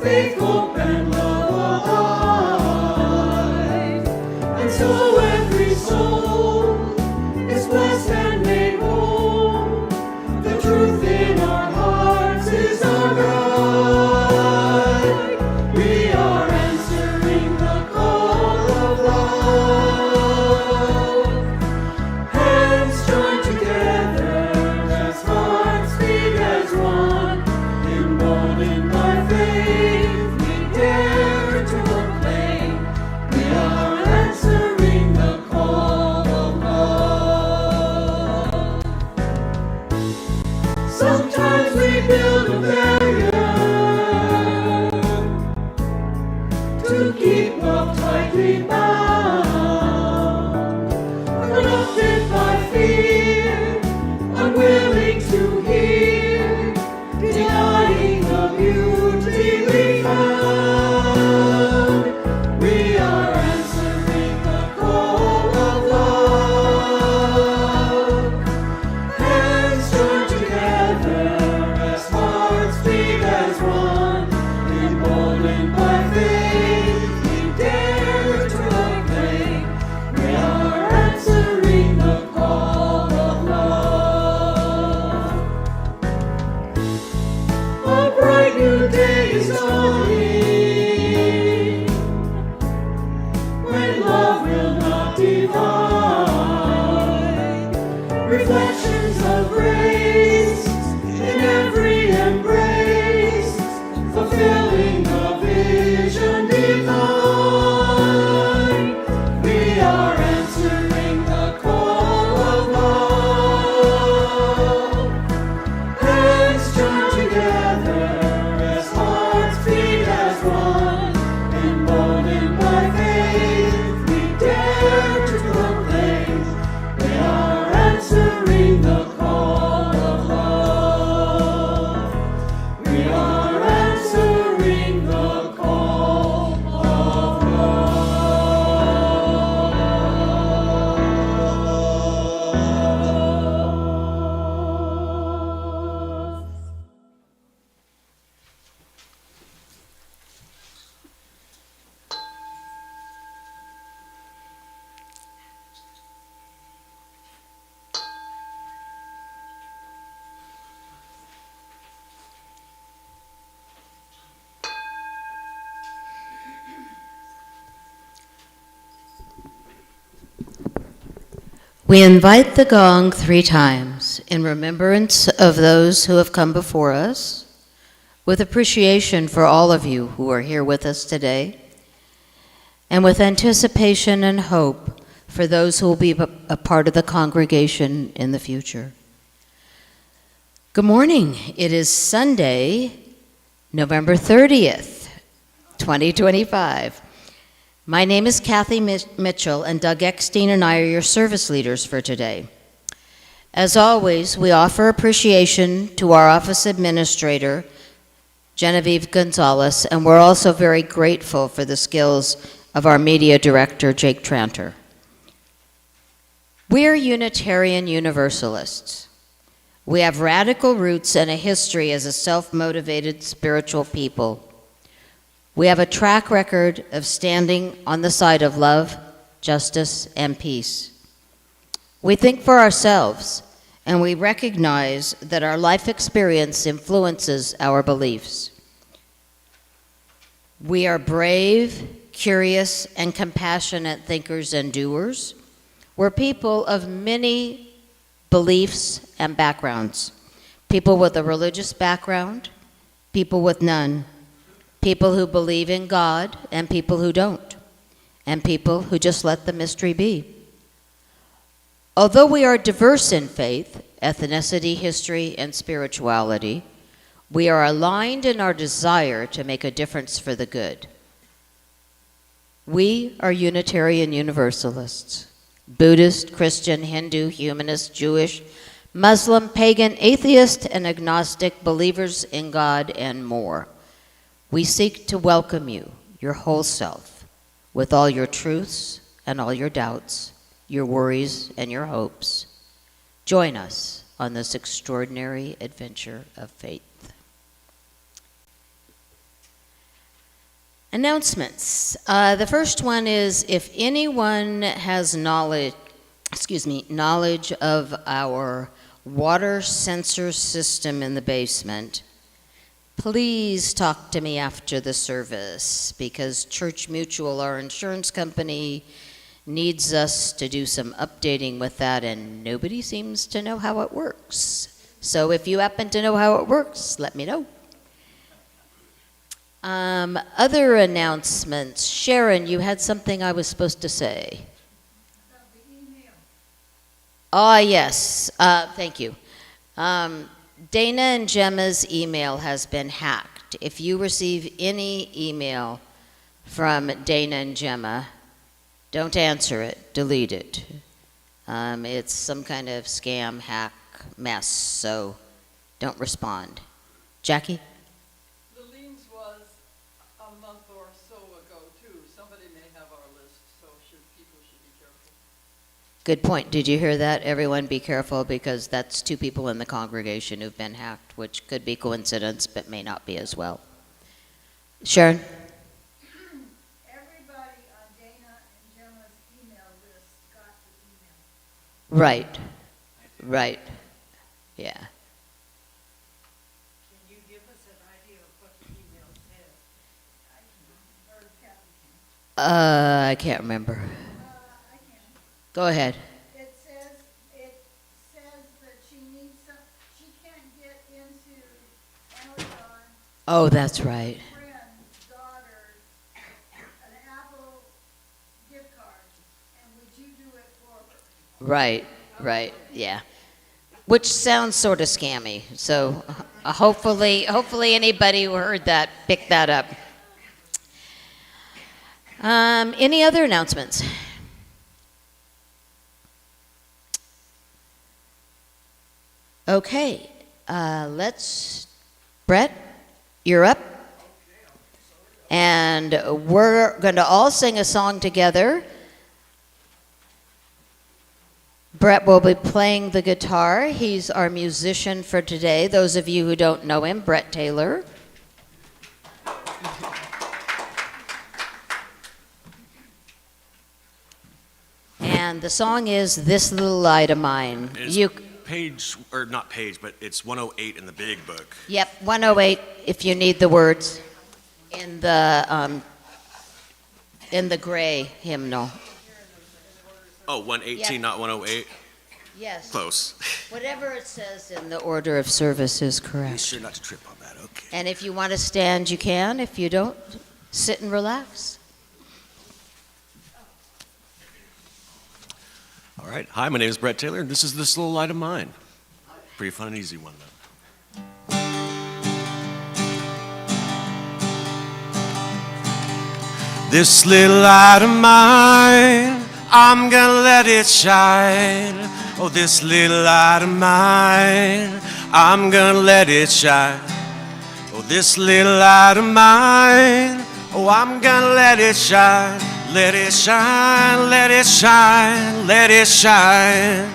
faith, hope, and love alive. And so every soul is blessed and made whole. The truth in our hearts is our guide. We are answering the call of love. Hands joined together as hearts beat as one. Emboldened by faith, we dare to proclaim. We are answering the call of love. Sometimes we build a barrier to keep love tightly bound, corrupted by fear, unwilling to hear, denying the beauty we found. We are answering the call of love. Hands joined together as hearts beat as one. Emboldened by faith, we dare to proclaim. We are answering the call of love. A bright new day is dawning, when love will not divide. Reflections of grace in every embrace, fulfilling the vision divine. We are answering the call of love. Hands joined together as hearts beat as one. Emboldened by faith, we dare to proclaim. We are answering the call of love. We are answering the call of love. We invite the gong 3 times in remembrance of those who have come before us, with appreciation for all of you who are here with us today, and with anticipation and hope for those who will be a part of the congregation in the future. Good morning. It is Sunday, November 30th, 2025. My name is Kathy Mitchell, and Doug Eckstein and I are your service leaders for today. As always, we offer appreciation to our office administrator, Genevieve Gonzalez, and we're also very grateful for the skills of our media director, Jake Tranter. We're Unitarian Universalists. We have radical roots and a history as a self-motivated spiritual people. We have a track record of standing on the side of love, justice, and peace. We think for ourselves, and we recognize that our life experience influences our beliefs. We are brave, curious, and compassionate thinkers and doers. We're people of many beliefs and backgrounds. People with a religious background, people with none. People who believe in God and people who don't, and people who just let the mystery be. Although we are diverse in faith, ethnicity, history, and spirituality, we are aligned in our desire to make a difference for the good. We are Unitarian Universalists, Buddhist, Christian, Hindu, humanist, Jewish, Muslim, pagan, atheist, and agnostic, believers in God, and more. We seek to welcome you, your whole self, with all your truths and all your doubts, your worries and your hopes. Join us on this extraordinary adventure of faith. Announcements. The first one is if anyone has knowledge of our water sensor system in the basement, please talk to me after the service because Church Mutual, our insurance company, needs us to do some updating with that and nobody seems to know how it works. So if you happen to know how it works, let me know. Other announcements. Sharon, you had something I was supposed to say. About the email. Ah, yes. Thank you. Dana and Gemma's email has been hacked. If you receive any email from Dana and Gemma, don't answer it. Delete it. It's some kind of scam, hack, mess, so don't respond. Jackie? The liens was a month or so ago, too. Somebody may have our list, so people should be careful. Good point. Did you hear that? Everyone be careful because that's 2 people in the congregation who've been hacked, which could be coincidence, but may not be as well. Sharon? Everybody on Dana and Gemma's email list got the email. Right. Right. Yeah. Can you give us an idea of what the email said? I can, or Kathy can. I can't remember. I can. Go ahead. It says that she needs some, she can't get into Amazon, Oh, that's right. friend's daughter, an Apple gift card, and would you do it for her? Right. Right. Yeah. Which sounds sort of scammy. So hopefully anybody who heard that picked that up. Any other announcements? Okay. Brett, you're up. And we're going to all sing a song together. Brett will be playing the guitar. He's our musician for today. Those of you who don't know him, Brett Taylor. And the song is This Little Light of Mine. It's page, or not page, but it's 108 in the big book. Yep, 108 if you need the words in the gray hymnal. Oh, 118, Yeah. not 108? Yes. Close. Whatever it says in the order of service is Be correct. sure not to trip on that, okay. And if you want to stand, you can. If you don't, sit and relax. All right. Hi, my name is Brett Taylor, and this is This Little Light of Mine. Pretty fun and easy one, though. This little light of mine, I'm gonna let it shine. Oh, this little light of mine, I'm gonna let it shine. Oh, this little light of mine, oh, I'm gonna let it shine. Let it shine, let it shine, let it shine.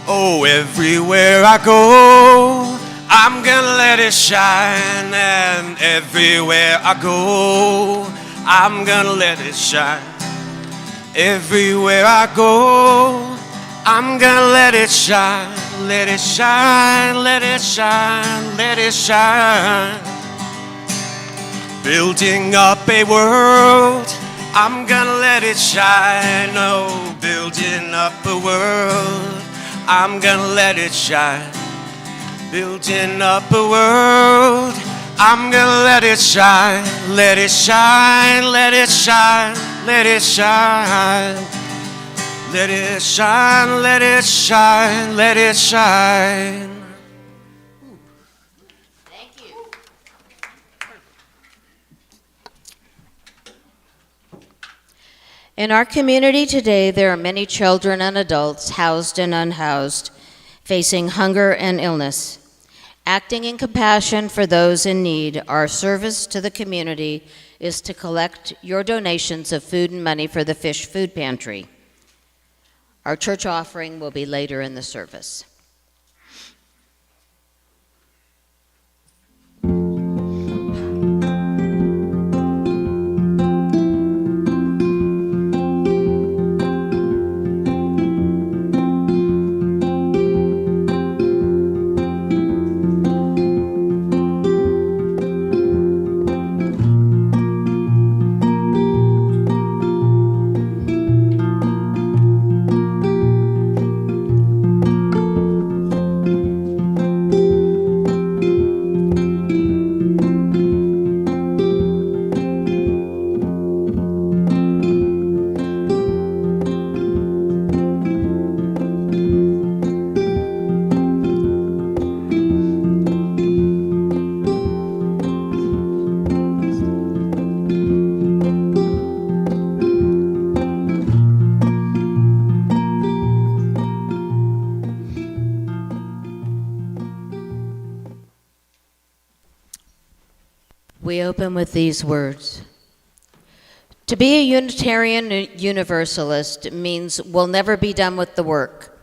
Oh, everywhere I go, I'm gonna let it shine. And everywhere I go, I'm gonna let it shine. Everywhere I go, I'm gonna let it shine. Let it shine, let it shine, let it shine. Building up a world, I'm gonna let it shine. Oh, building up a world, I'm gonna let it shine. Building up a world, I'm gonna let it shine. Let it shine, let it shine, let it shine. Let it shine, let it shine, let it shine. Thank you. In our community today, there are many children and adults, housed and unhoused, facing hunger and illness. Acting in compassion for those in need, our service to the community is to collect your donations of food and money for the Fish Food Pantry. Our church offering will be later in the service. We open with these words. To be a Unitarian Universalist means we'll never be done with the work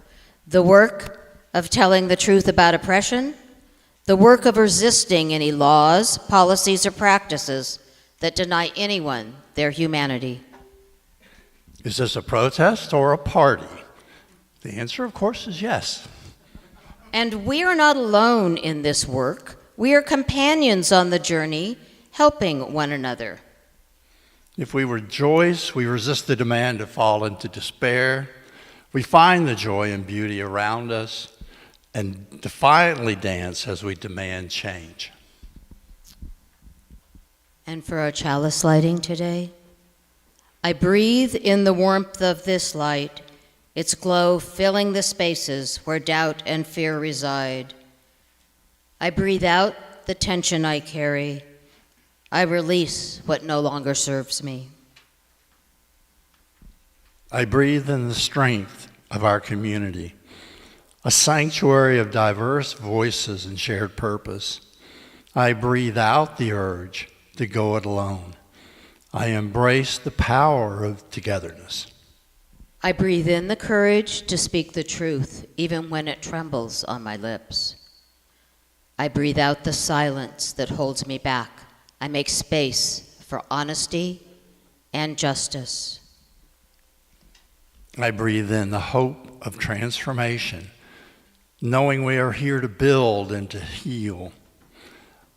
of telling the truth about oppression, the work of resisting any laws, policies, or practices that deny anyone their humanity. Is this a protest or a party? The answer, of course, is yes. And we are not alone in this work. We are companions on the journey, helping one another. If we rejoice, we resist the demand to fall into despair. We find the joy and beauty around us and defiantly dance as we demand change. And for our chalice lighting today, I breathe in the warmth of this light, its glow filling the spaces where doubt and fear reside. I breathe out the tension I carry. I release what no longer serves me. I breathe in the strength of our community, a sanctuary of diverse voices and shared purpose. I breathe out the urge to go it alone. I embrace the power of togetherness. I breathe in the courage to speak the truth, even when it trembles on my lips. I breathe out the silence that holds me back. I make space for honesty and justice. I breathe in the hope of transformation, knowing we are here to build and to heal.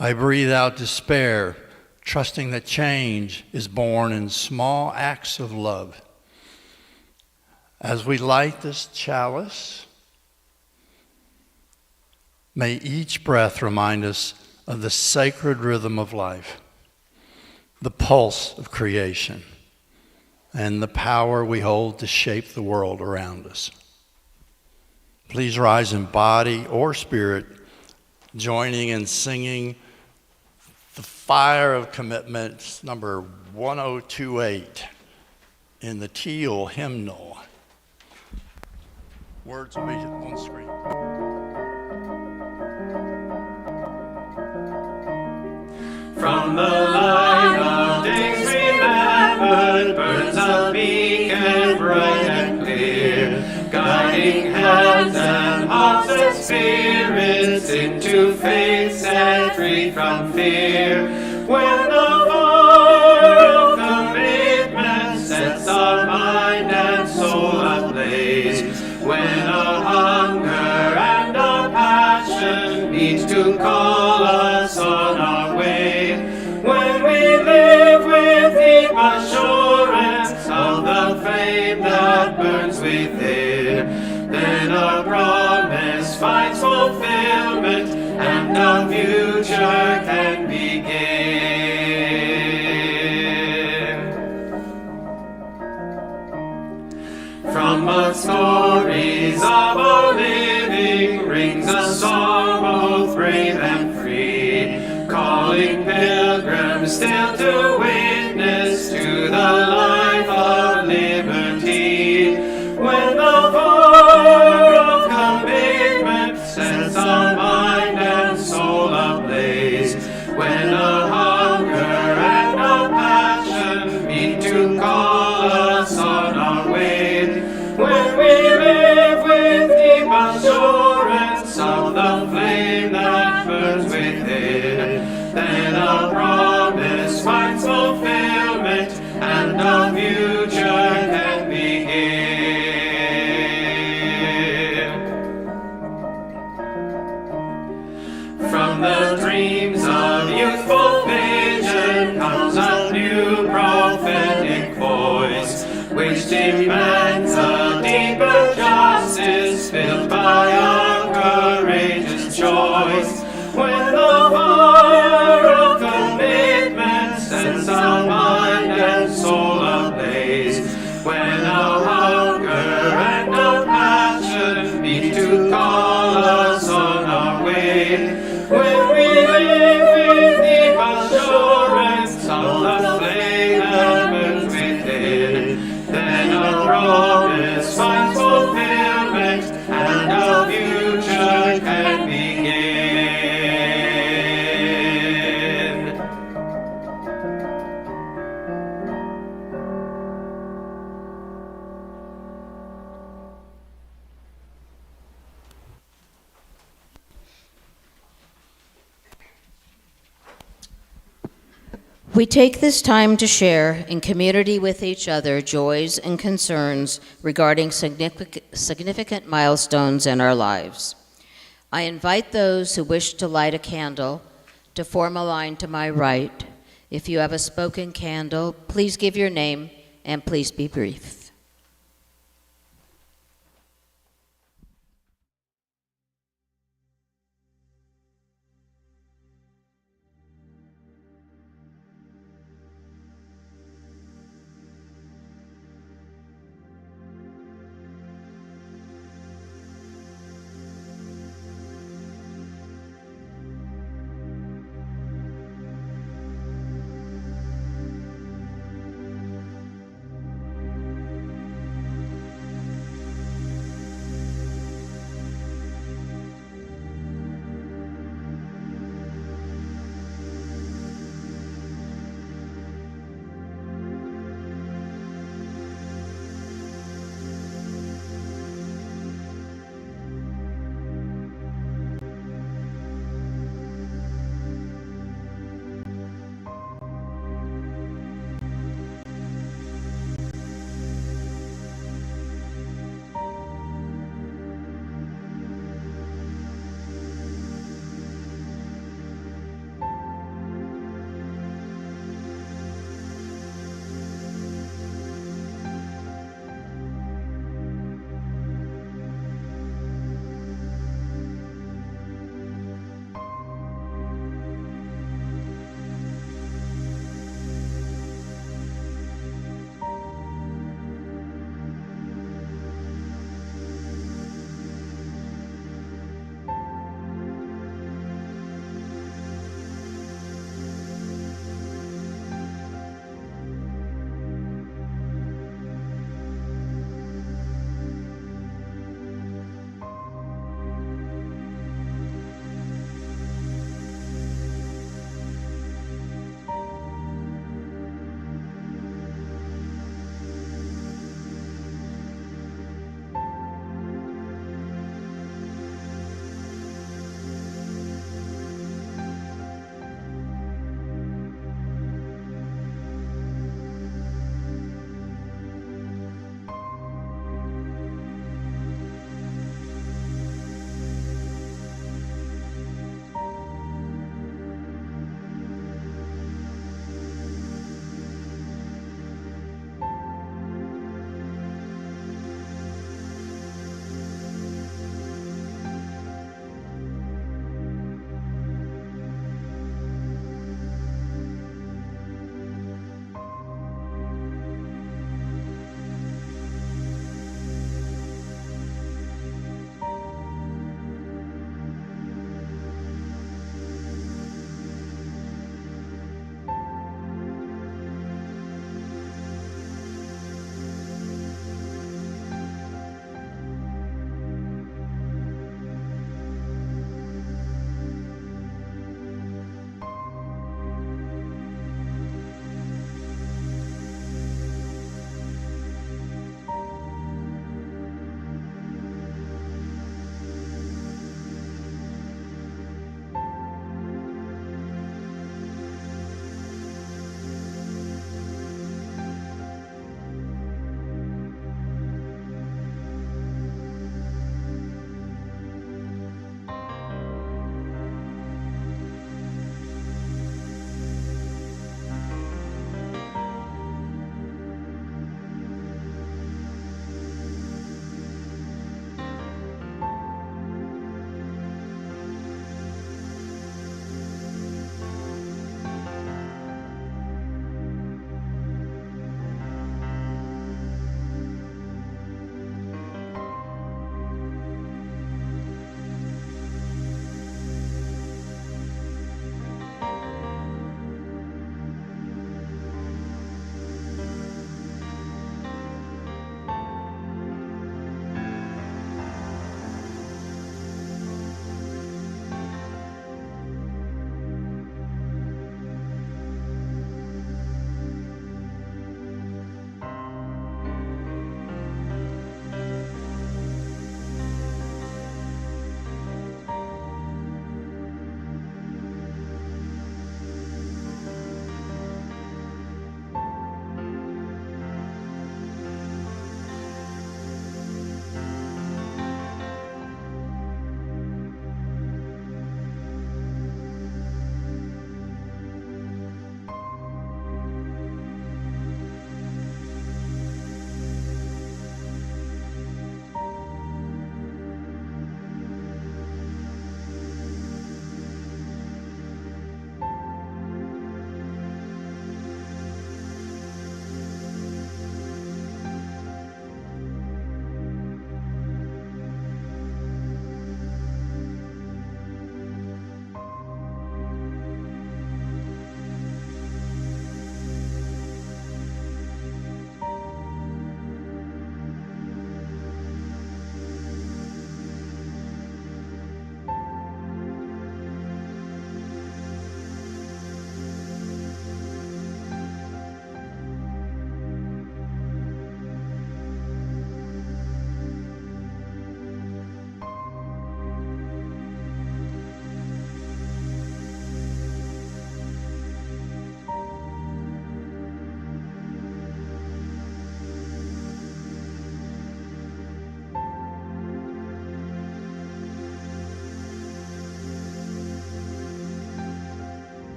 I breathe out despair, trusting that change is born in small acts of love. As we light this chalice, may each breath remind us of the sacred rhythm of life, the pulse of creation, and the power we hold to shape the world around us. Please rise in body or spirit, joining in singing the Fire of Commitment, number 1028, in the Teal hymnal. Words will be on screen. From the light of days remembered burns a beacon bright and clear, guiding hands and hearts and spirits into faith set free from fear. When the fire of commitment sets our mind and soul ablaze, when our hunger and our passion needs to call us on our way, when we live with deep assurance of the flame that burns within, then our promise finds fulfillment and our future can begin. From the stories of our living rings a song both brave and free, calling pilgrims still to witness to the life of liberty. When the fire of commitment sets our mind and soul ablaze, when our hunger and our passion meet to call us on our way, when we live with deep assurance of the flame that burns within, then our promise finds fulfillment and our future can begin. From the dreams of youthful vision comes a new prophetic voice, which demands a deeper justice filled by our courageous choice. When the We take this time to share in community with each other joys and concerns regarding significant milestones in our lives. I invite those who wish to light a candle to form a line to my right. If you have a spoken candle, please give your name and please be brief.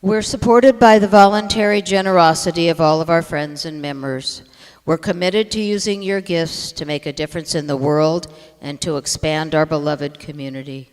We're supported by the voluntary generosity of all of our friends and members. We're committed to using your gifts to make a difference in the world and to expand our beloved community.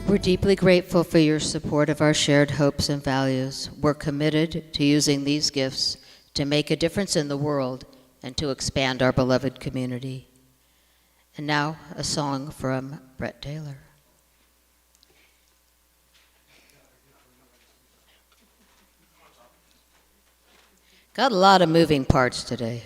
We're deeply grateful for your support of our shared hopes and values. We're committed to using these gifts to make a difference in the world and to expand our beloved community. And now, a song from Brett Taylor. Got a lot of moving parts today.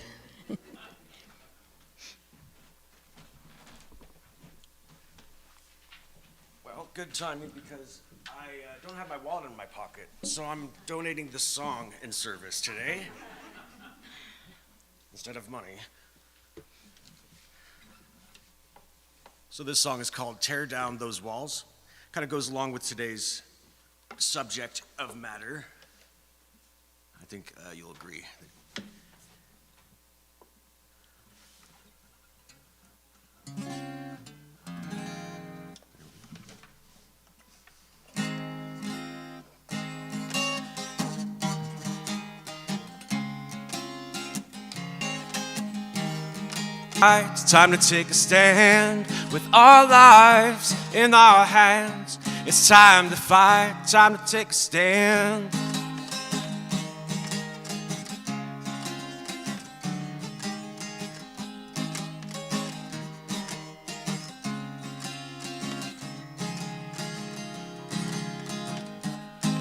Well, good timing because I don't have my wallet in my pocket, so I'm donating the song in service today instead of money. So this song is called Tear Down Those Walls. Kind of goes along with today's subject of matter. I think you'll agree. It's time to take a stand with our lives in our hands. It's time to fight, time to take a stand.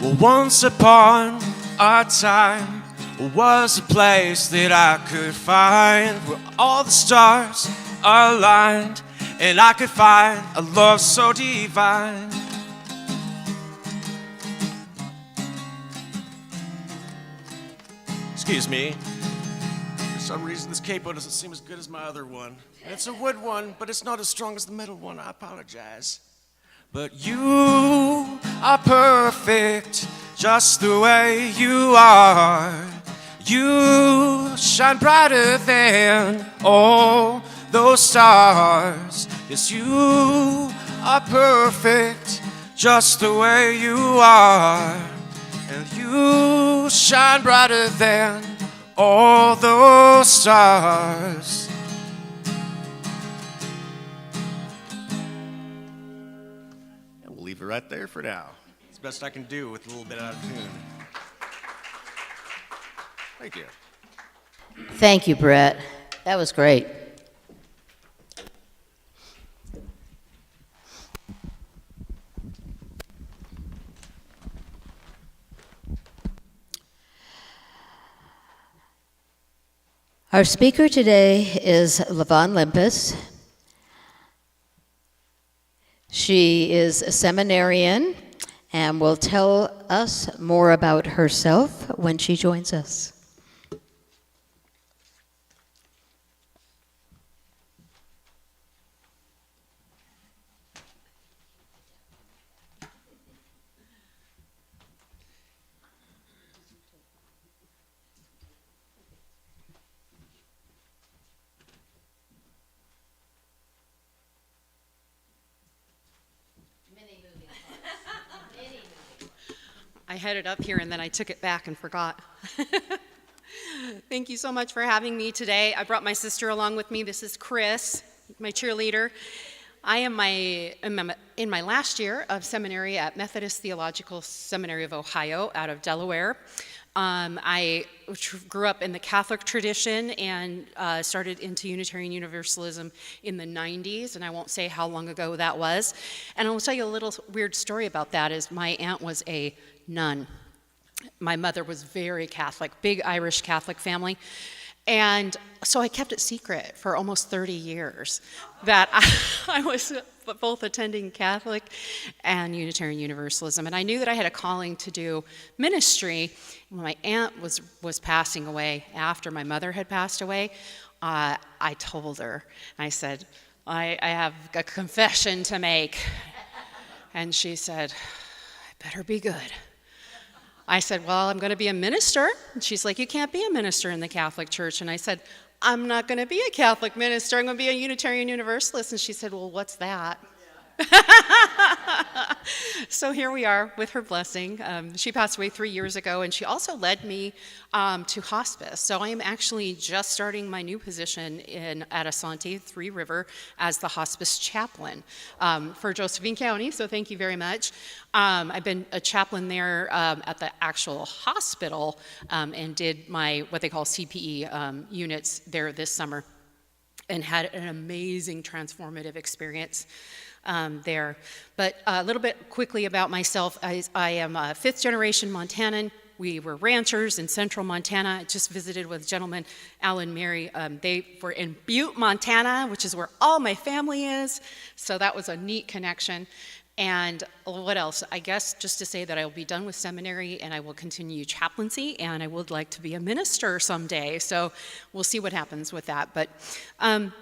Well, once upon a time was a place that I could find where all the stars aligned and I could find a love so divine. Excuse me. For some reason, this capo doesn't seem as good as my other one. And it's a wood one, but it's not as strong as the metal one. I apologize. But you are perfect just the way you are. You shine brighter than all those stars. Yes, you are perfect just the way you are. And you shine brighter than all those stars. And we'll leave it right there for now. It's the best I can do with a little bit out of tune. Thank you. Thank you, Brett. That was great. Our speaker today is Lavon Limpus. She is a seminarian and will tell us more about herself when she joins us. had it up here and then I took it back and forgot. Thank you so much for having me today. I brought my sister along with me. This is Chris, my cheerleader. I am in my last year of seminary at Methodist Theological Seminary of Ohio out of Delaware. I grew up in the Catholic tradition and started into Unitarian Universalism in the 90s, and I won't say how long ago that was. And I will tell you a little weird story about that is my aunt was a nun. My mother was very Catholic, big Irish Catholic family. And so I kept it secret for almost 30 years that I was both attending Catholic and Unitarian Universalism. And I knew that I had a calling to do ministry. When my aunt was passing away, after my mother had passed away, I told her, I said, I have a confession to make. And she said, I better be good. I said, well, I'm going to be a minister. And she's like, you can't be a minister in the Catholic Church. And I said, I'm not going to be a Catholic minister. I'm going to be a Unitarian Universalist. And she said, well, what's that? So here we are with her blessing. She passed away 3 years ago, and she also led me to hospice. So I am actually just starting my new position at Asante, Three River, as the hospice chaplain for Josephine County, so thank you very much. I've been a chaplain there at the actual hospital and did my, what they call CPE units there this summer, and had an amazing transformative experience there. But a little bit quickly about myself, I am a fifth generation Montanan. We were ranchers in central Montana. I just visited with gentleman Alan Mary. They were in Butte, Montana, which is where all my family is. So that was a neat connection. And what else? I guess just to say that I will be done with seminary and I will continue chaplaincy, and I would like to be a minister someday. So we'll see what happens with that. But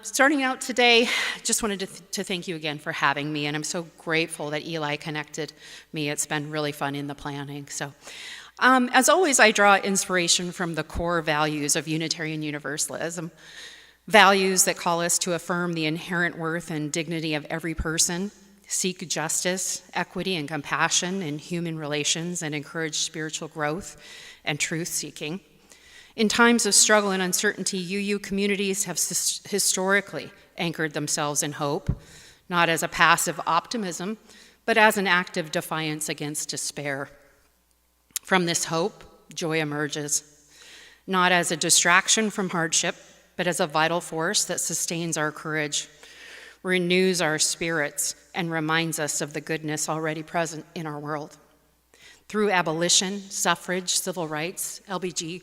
starting out today, just wanted to thank you again for having me, and I'm so grateful that Eli connected me. It's been really fun in the planning. So as always, I draw inspiration from the core values of Unitarian Universalism, values that call us to affirm the inherent worth and dignity of every person, seek justice, equity, and compassion in human relations, and encourage spiritual growth and truth-seeking. In times of struggle and uncertainty, UU communities have historically anchored themselves in hope, not as a passive optimism, but as an active defiance against despair. From this hope, joy emerges, not as a distraction from hardship, but as a vital force that sustains our courage, renews our spirits, and reminds us of the goodness already present in our world. Through abolition, suffrage, civil rights, LGBTQIA,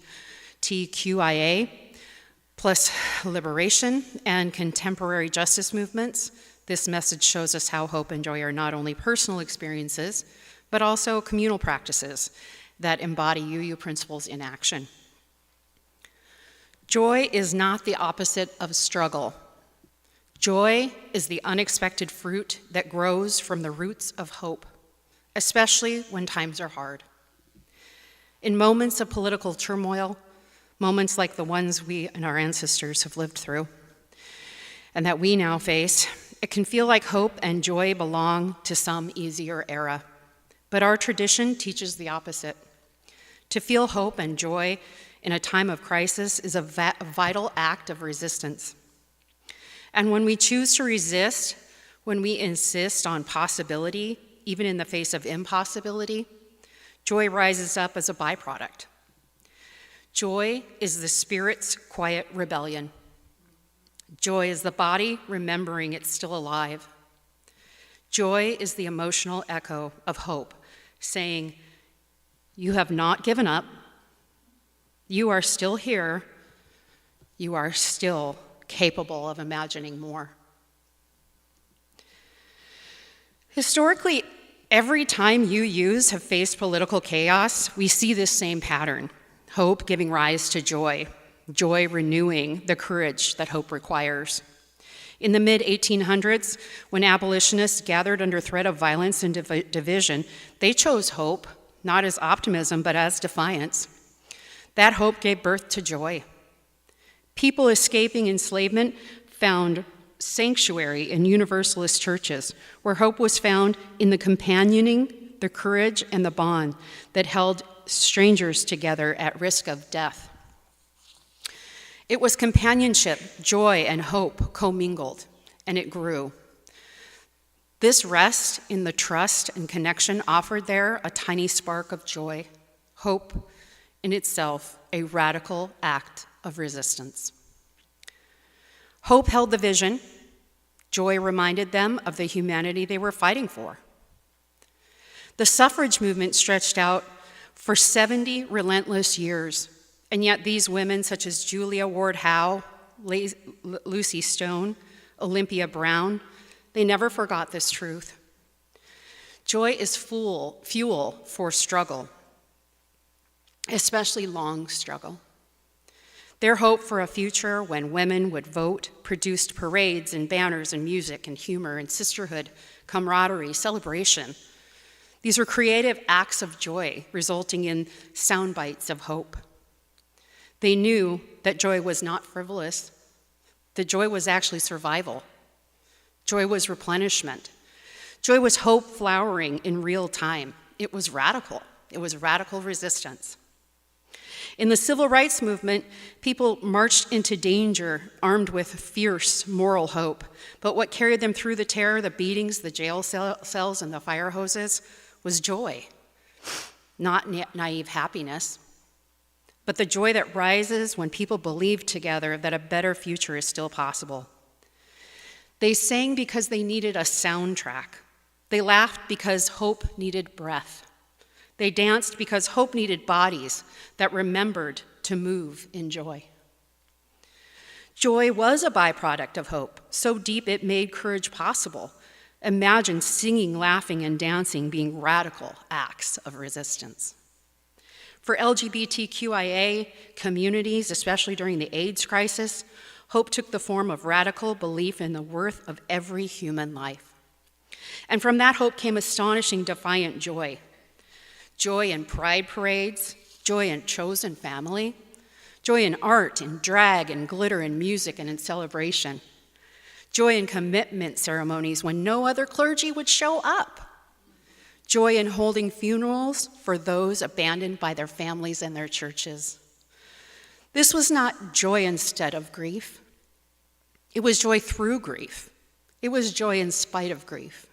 plus liberation and contemporary justice movements, this message shows us how hope and joy are not only personal experiences, but also communal practices that embody UU principles in action. Joy is not the opposite of struggle. Joy is the unexpected fruit that grows from the roots of hope, especially when times are hard. In moments of political turmoil, moments like the ones we and our ancestors have lived through, and that we now face, it can feel like hope and joy belong to some easier era. But our tradition teaches the opposite. To feel hope and joy in a time of crisis is a vital act of resistance. And when we choose to resist, when we insist on possibility, even in the face of impossibility, joy rises up as a byproduct. Joy is the spirit's quiet rebellion. Joy is the body remembering it's still alive. Joy is the emotional echo of hope, saying, you have not given up, you are still here, you are still capable of imagining more. Historically, every time UUs have faced political chaos, we see this same pattern: hope giving rise to joy, joy renewing the courage that hope requires. In the mid-1800s, when abolitionists gathered under threat of violence and division, they chose hope, not as optimism, but as defiance. That hope gave birth to joy. People escaping enslavement found sanctuary in Universalist churches, where hope was found in the companioning, the courage and the bond that held strangers together at risk of death. It was companionship, joy, and hope commingled, and it grew. This rest in the trust and connection offered there a tiny spark of joy, hope, in itself a radical act of resistance. Hope held the vision. Joy reminded them of the humanity they were fighting for. The suffrage movement stretched out for 70 relentless years, and yet these women, such as Julia Ward Howe, Lucy Stone, Olympia Brown, they never forgot this truth. Joy is fuel for struggle, especially long struggle. Their hope for a future when women would vote produced parades and banners and music and humor and sisterhood, camaraderie, celebration. These were creative acts of joy, resulting in sound bites of hope. They knew that joy was not frivolous, that joy was actually survival. Joy was replenishment. Joy was hope flowering in real time. It was radical. It was radical resistance. In the civil rights movement, people marched into danger armed with fierce moral hope. But what carried them through the terror, the beatings, the jail cells, and the fire hoses was joy, not naive happiness, but the joy that rises when people believe together that a better future is still possible. They sang because they needed a soundtrack. They laughed because hope needed breath. They danced because hope needed bodies that remembered to move in joy. Joy was a byproduct of hope, so deep it made courage possible. Imagine singing, laughing, and dancing being radical acts of resistance. For LGBTQIA communities, especially during the AIDS crisis, hope took the form of radical belief in the worth of every human life. And from that hope came astonishing, defiant joy. Joy in pride parades, joy in chosen family, joy in art, in drag, and glitter, and music, and in celebration. Joy in commitment ceremonies when no other clergy would show up. Joy in holding funerals for those abandoned by their families and their churches. This was not joy instead of grief. It was joy through grief. It was joy in spite of grief.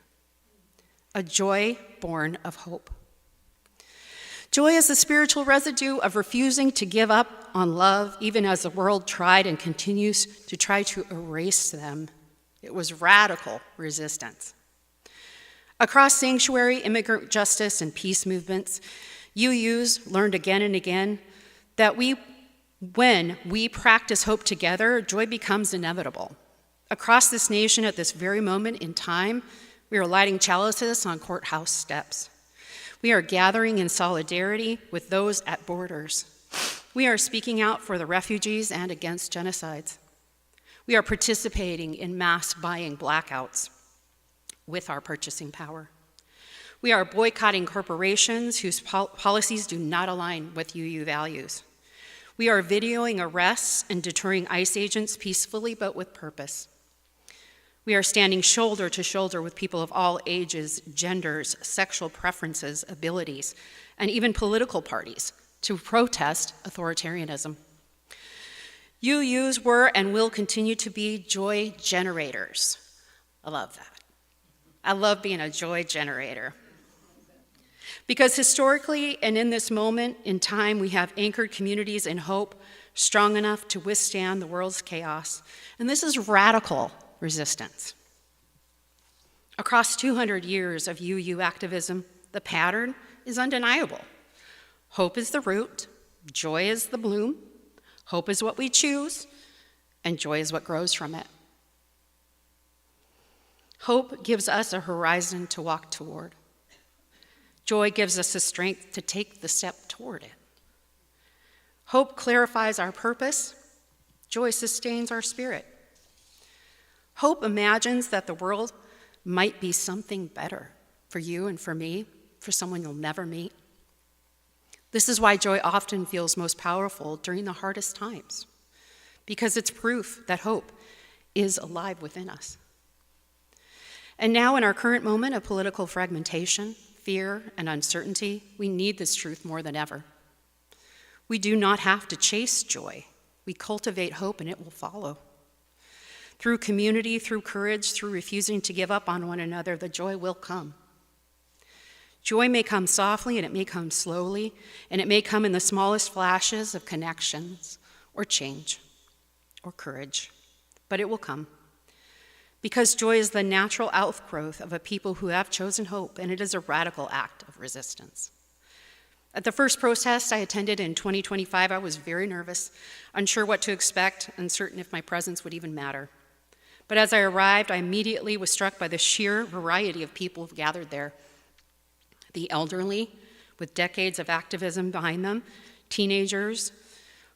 A joy born of hope. Joy is the spiritual residue of refusing to give up on love, even as the world tried and continues to try to erase them. It was radical resistance. Across sanctuary, immigrant justice, and peace movements, UUs learned again and again that when we practice hope together, joy becomes inevitable. Across this nation at this very moment in time, we are lighting chalices on courthouse steps. We are gathering in solidarity with those at borders. We are speaking out for the refugees and against genocides. We are participating in mass buying blackouts with our purchasing power. We are boycotting corporations whose policies do not align with UU values. We are videoing arrests and deterring ICE agents peacefully but with purpose. We are standing shoulder to shoulder with people of all ages, genders, sexual preferences, abilities, and even political parties to protest authoritarianism. UUs were and will continue to be joy generators. I love that. I love being a joy generator. Because historically and in this moment in time, we have anchored communities in hope strong enough to withstand the world's chaos. And this is radical resistance. Across 200 years of UU activism, the pattern is undeniable. Hope is the root, joy is the bloom, hope is what we choose, and joy is what grows from it. Hope gives us a horizon to walk toward. Joy gives us the strength to take the step toward it. Hope clarifies our purpose. Joy sustains our spirit. Hope imagines that the world might be something better for you and for me, for someone you'll never meet. This is why joy often feels most powerful during the hardest times, because it's proof that hope is alive within us. And now, in our current moment of political fragmentation, fear, and uncertainty, we need this truth more than ever. We do not have to chase joy. We cultivate hope and it will follow. Through community, through courage, through refusing to give up on one another, the joy will come. Joy may come softly and it may come slowly, and it may come in the smallest flashes of connections or change or courage, but it will come. Because joy is the natural outgrowth of a people who have chosen hope, and it is a radical act of resistance. At the first protest I attended in 2025, I was very nervous, unsure what to expect, uncertain if my presence would even matter. But as I arrived, I immediately was struck by the sheer variety of people gathered there. The elderly, with decades of activism behind them, teenagers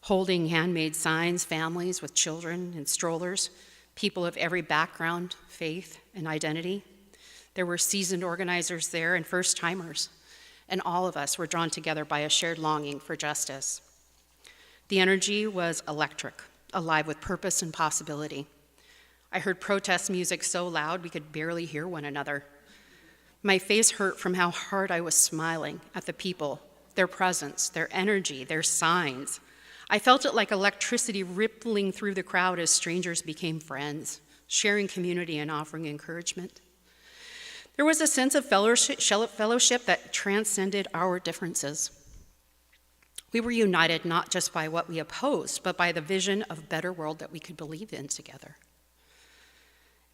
holding handmade signs, families with children and strollers, people of every background, faith, and identity. There were seasoned organizers there and first-timers, and all of us were drawn together by a shared longing for justice. The energy was electric, alive with purpose and possibility. I heard protest music so loud we could barely hear one another. My face hurt from how hard I was smiling at the people, their presence, their energy, their signs. I felt it like electricity rippling through the crowd as strangers became friends, sharing community and offering encouragement. There was a sense of fellowship that transcended our differences. We were united not just by what we opposed, but by the vision of a better world that we could believe in together.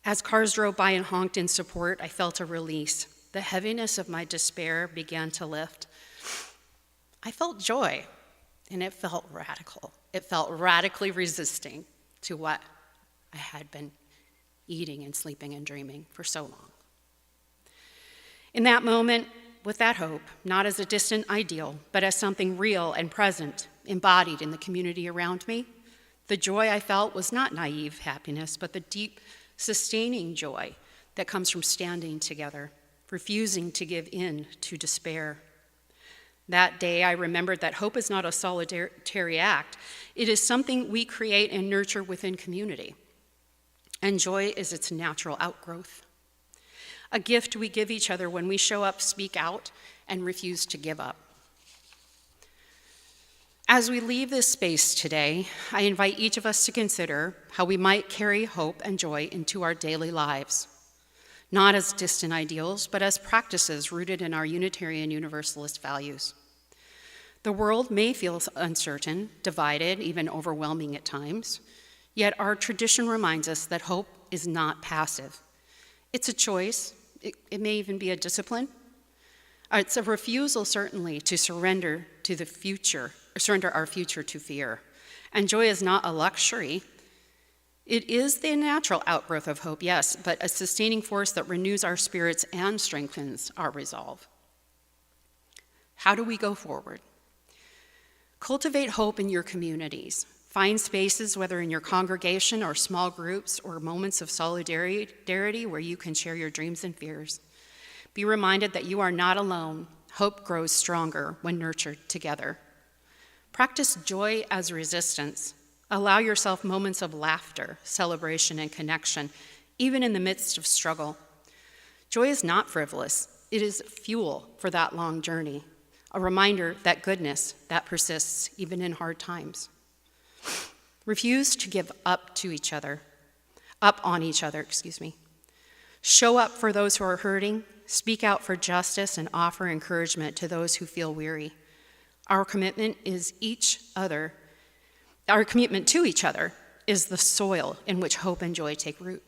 As cars drove by and honked in support, I felt a release. The heaviness of my despair began to lift. I felt joy. And it felt radical. It felt radically resisting to what I had been eating and sleeping and dreaming for so long. In that moment, with that hope, not as a distant ideal, but as something real and present, embodied in the community around me, the joy I felt was not naive happiness, but the deep, sustaining joy that comes from standing together, refusing to give in to despair. That day, I remembered that hope is not a solitary act. It is something we create and nurture within community. And joy is its natural outgrowth. A gift we give each other when we show up, speak out, and refuse to give up. As we leave this space today, I invite each of us to consider how we might carry hope and joy into our daily lives, not as distant ideals, but as practices rooted in our Unitarian Universalist values. The world may feel uncertain, divided, even overwhelming at times, yet our tradition reminds us that hope is not passive. It's a choice. It may even be a discipline. It's a refusal, certainly, to surrender to the future, or surrender our future to fear. And joy is not a luxury. It is the natural outgrowth of hope, yes, but a sustaining force that renews our spirits and strengthens our resolve. How do we go forward? Cultivate hope in your communities. Find spaces, whether in your congregation or small groups or moments of solidarity where you can share your dreams and fears. Be reminded that you are not alone. Hope grows stronger when nurtured together. Practice joy as resistance. Allow yourself moments of laughter, celebration, and connection, even in the midst of struggle. Joy is not frivolous. It is fuel for that long journey. A reminder that goodness, that persists even in hard times. Refuse to give up on each other. Show up for those who are hurting, speak out for justice, and offer encouragement to those who feel weary. Our commitment to each other is the soil in which hope and joy take root.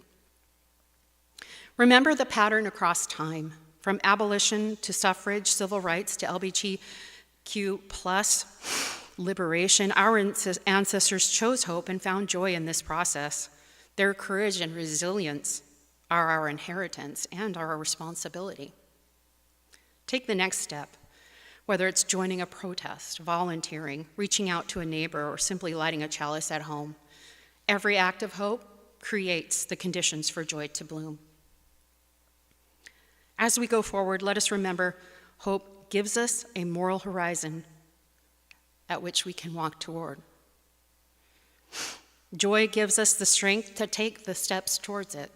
Remember the pattern across time. From abolition to suffrage, civil rights to LGBTQ plus liberation, our ancestors chose hope and found joy in this process. Their courage and resilience are our inheritance and our responsibility. Take the next step, whether it's joining a protest, volunteering, reaching out to a neighbor, or simply lighting a chalice at home. Every act of hope creates the conditions for joy to bloom. As we go forward, let us remember hope gives us a moral horizon at which we can walk toward. Joy gives us the strength to take the steps towards it.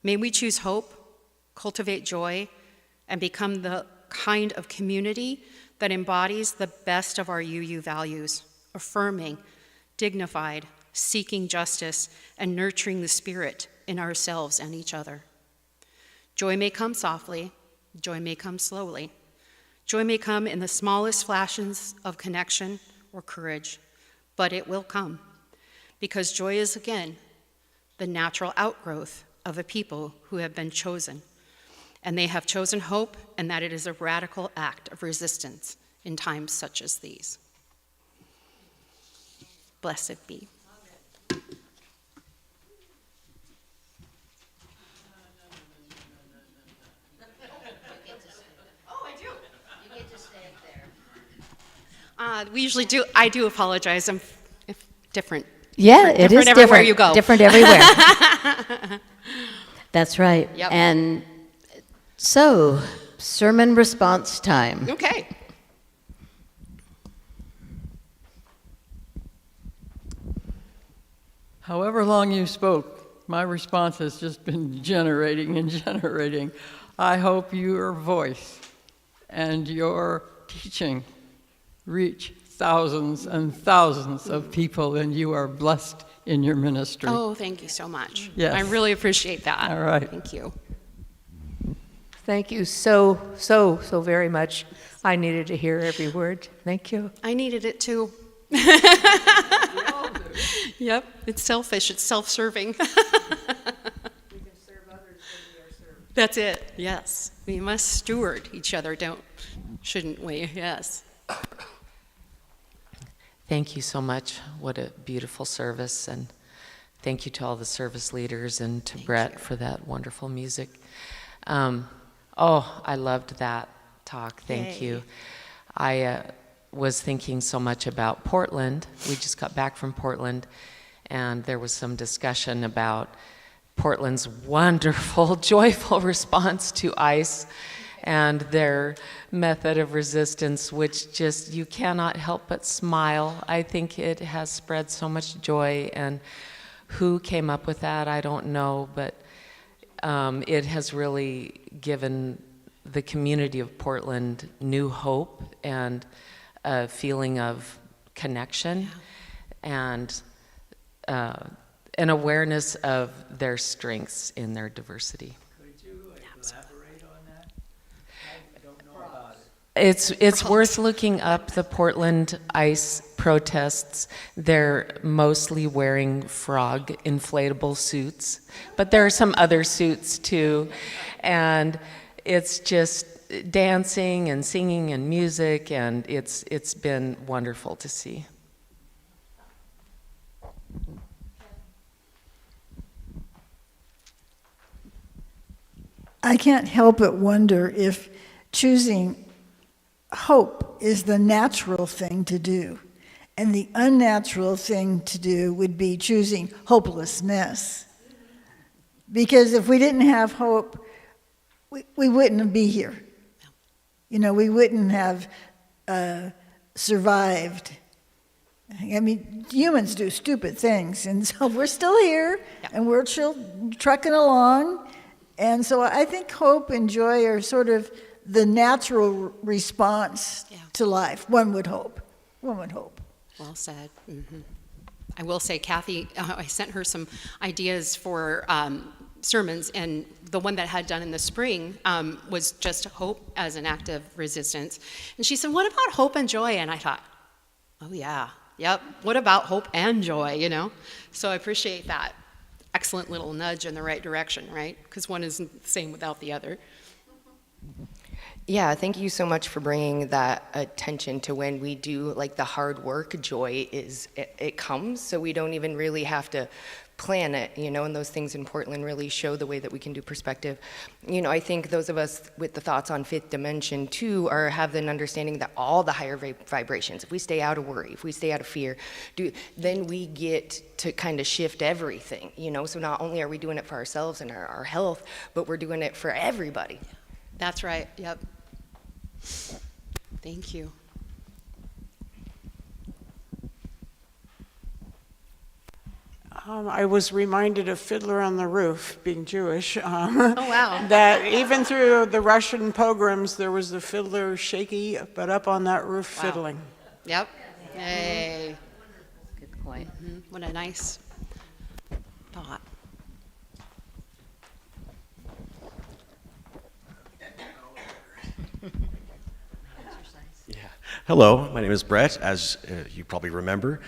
May we choose hope, cultivate joy, and become the kind of community that embodies the best of our UU values, affirming, dignified, seeking justice, and nurturing the spirit in ourselves and each other. Joy may come softly, joy may come slowly. Joy may come in the smallest flashes of connection or courage, but it will come, because joy is, again, the natural outgrowth of a people who have been chosen. And they have chosen hope, and that it is a radical act of resistance in times such as these. Blessed be. Oh, I do. You get to stay up there. We usually do. I do apologize. I'm different. Yeah, it is different everywhere you go. Different everywhere. That's right. Yep. And so, sermon response time. Okay. However long you spoke, my response has just been generating and generating. I hope your voice and your teaching reach thousands and thousands of people, and you are blessed in your ministry. Oh, thank you so much. Yes. I really appreciate that. All right. Thank you. Thank you so very much. I needed to hear every word. Thank you. I needed it too. Yep, it's selfish, it's self-serving. That's it, yes. We must steward each other, shouldn't we? Yes. Thank you so much. What a beautiful service, and thank you to all the service leaders and to Brett for that wonderful music. I loved that talk. Thank you. I was thinking so much about Portland. We just got back from Portland, and there was some discussion about Portland's wonderful, joyful response to ICE and their method of resistance, which just, you cannot help but smile. I think it has spread so much joy, and who came up with that, I don't know, but it has really given the community of Portland new hope and a feeling of connection and an awareness of their strengths in their diversity. Could you elaborate on that? I don't know about it. It's worth looking up the Portland ICE protests. They're mostly wearing frog inflatable suits, but there are some other suits too, and it's just dancing and singing and music, and it's been wonderful to see. I can't help but wonder if choosing hope is the natural thing to do, and the unnatural thing to do would be choosing hopelessness. Because if we didn't have hope, we wouldn't be here. You know, we wouldn't have survived. I mean, humans do stupid things, and so we're still here, and we're trucking along. And so I think hope and joy are sort of the natural response to life. One would hope. One would hope. Well said. Mm-hmm. I will say, Kathy, I sent her some ideas for sermons, and the one that I had done in the spring was just hope as an act of resistance. And she said, what about hope and joy? And I thought, oh yeah, yep, what about hope and joy, you know? So I appreciate that. Excellent little nudge in the right direction, right? Because one isn't the same without the other. Yeah, thank you so much for bringing that attention to when we do like the hard work. Joy it comes, so we don't even really have to plan it, you know, and those things in Portland really show the way that we can do perspective. You know, I think those of us with the thoughts on fifth dimension too have an understanding that all the higher vibrations, if we stay out of worry, if we stay out of fear, then we get to kind of shift everything, you know, so not only are we doing it for ourselves and our health, but we're doing it for everybody. That's right, yep. Thank you. I was reminded of Fiddler on the Roof, being Jewish. Oh, wow. That even through the Russian pogroms, there was the fiddler shaky, but up on that roof Wow. fiddling. Yep. Yay. Good point. What a nice thought. Hello, my name is Brett, as you probably remember.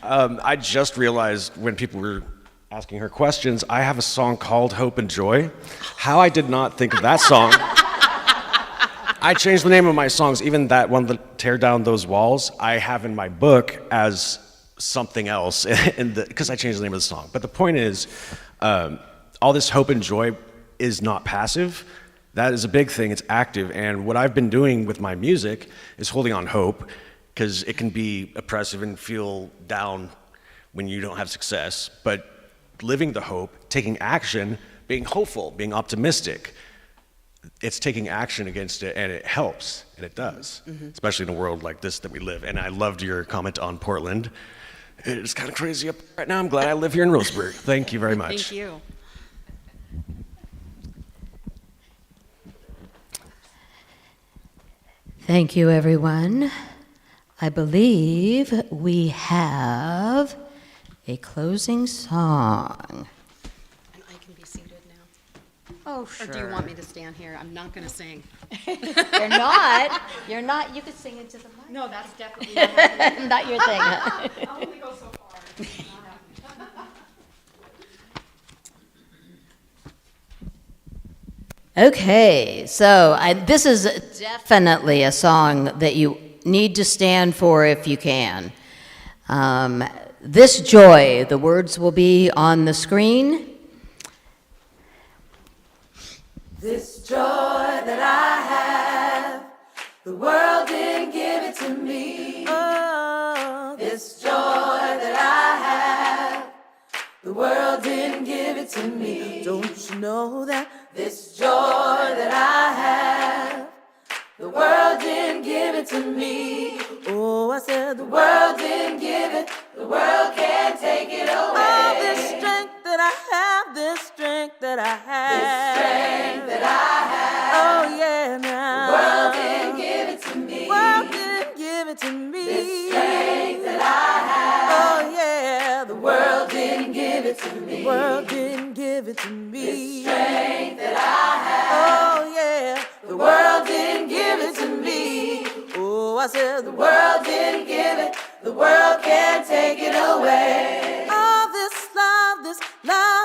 I just realized when people were asking her questions, I have a song called Hope and Joy. How I did not think of that song. I changed the name of my songs, even that one, Tear Down Those Walls, I have in my book as something else, because I changed the name of the song. But the point is, all this hope and joy is not passive. That is a big thing, it's active, and what I've been doing with my music is holding on hope, because it can be oppressive and feel down when you don't have success, but living the hope, taking action, being hopeful, being optimistic, it's taking action against it, and it helps, and it does, especially in a world like this that we live. And I loved your comment on Portland. It's kind of crazy up right now. I'm glad I live here in Roseburg. Thank you very much. Thank you. Thank you, everyone. I believe we have a closing song. And I can be seated now. Oh, Or do you want me to stand here? I'm not going to sing. You're not. You're not. You could sing into the mic. No, that's definitely Not your thing. I'll only go so far. Okay, so this is definitely a song that you need to stand for if you can. This joy, the words will be on the screen. This joy that I have, the world didn't give it to me. Oh, this joy that I have, the world didn't give it to me. Don't you know that this joy that I have, the world didn't give it to me. Oh, I said the world didn't give it, the world can't take it away. Oh, this strength that I have, this strength that I have, this strength that I have. Oh, yeah, now. The world didn't give it to me. The world didn't give it to me. This strength that I have. Oh, yeah, the world didn't give it to me. The world didn't give it to me. This strength that I have. Oh, yeah, the world didn't give it to me. Oh, I said the world didn't give it, the world can't take it away. Oh, this love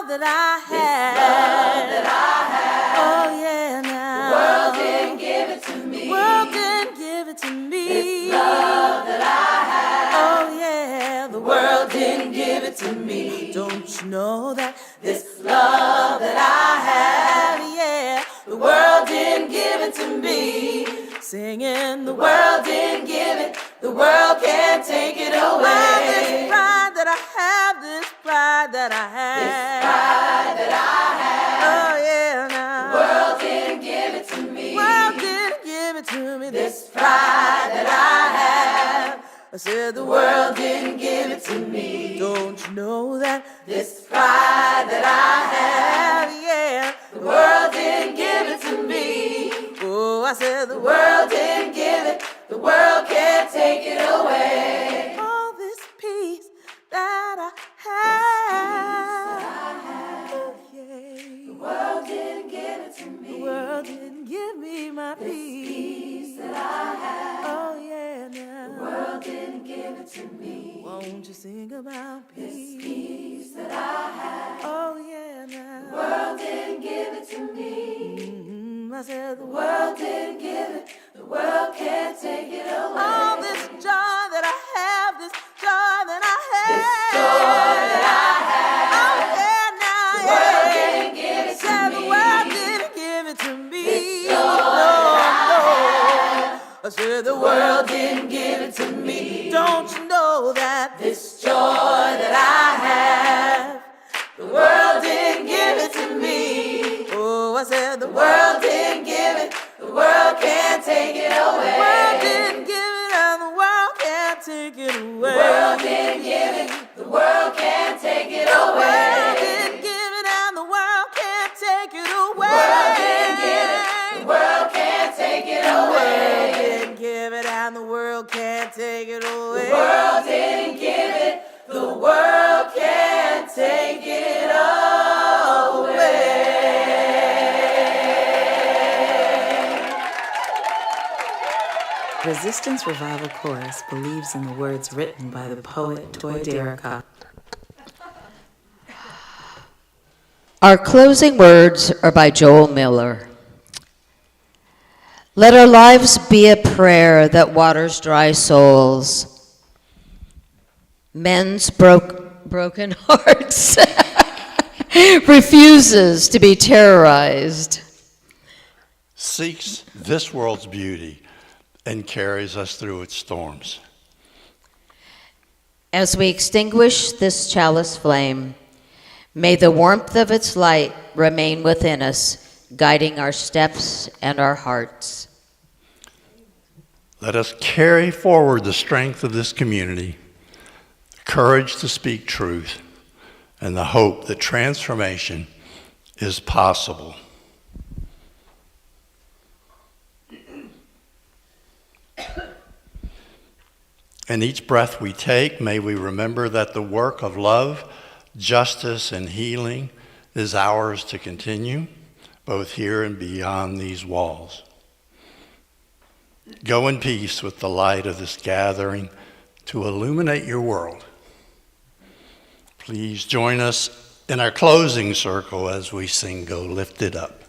that I have. This love that I have. Oh, yeah, now. The world didn't give it to me. The world didn't give it to me. This love that I have. Oh, yeah, the world didn't give it to me. Don't you know that this love that I have, yeah, the world didn't give it to me. Singing, the world didn't give it, the world can't take it away. Oh, this pride that I have, this pride that I have. This pride that I have. Oh, yeah, now. The world didn't give it to me. The world didn't give it to me. This pride that I have. I said the world didn't give it to me. Don't you know that this pride that I have, yeah, the world didn't give it to me. Oh, I said the world didn't give it, the world can't take it away. All this peace that I have, oh, yeah. The world didn't give it to me. The world didn't give me my peace that I have. Oh, yeah, now. The world didn't give it to me. Won't you sing about peace? This peace that I have. Oh, yeah, now. The world didn't give it to me. I said the world didn't give it, the world can't take it away. All this joy that I have, this joy that I have. This joy that I have. Oh, yeah, now, the world didn't give it to me. The world didn't give it to me. This joy that I have. I said the world didn't give it to me. Don't you know that this joy that I have, the world didn't give it to me. Oh, I said the world didn't give it, the world can't take it away. The world didn't give it and the world can't take it away. The world didn't give it, the The world can't take it away. Didn't give it and the world can't take it away. The world didn't give it. The world can't take it away. Didn't give it and the world can't take it away. The world didn't give it. The world can't take it away. Resistance Revival Chorus believes in the words written by the poet Toy Derricotte. Our closing words are by Joel Miller. Let our lives be a prayer that waters dry souls. Men's broken hearts refuses to be terrorized. Seeks this world's beauty and carries us through its storms. As we extinguish this chalice flame, may the warmth of its light remain within us, guiding our steps and our hearts. Let us carry forward the strength of this community, the courage to speak truth, and the hope that transformation is possible. And each breath we take, may we remember that the work of love, justice, and healing is ours to continue, both here and beyond these walls. Go in peace with the light of this gathering to illuminate your world. Please join us in our closing circle as we sing Go Lift It Up.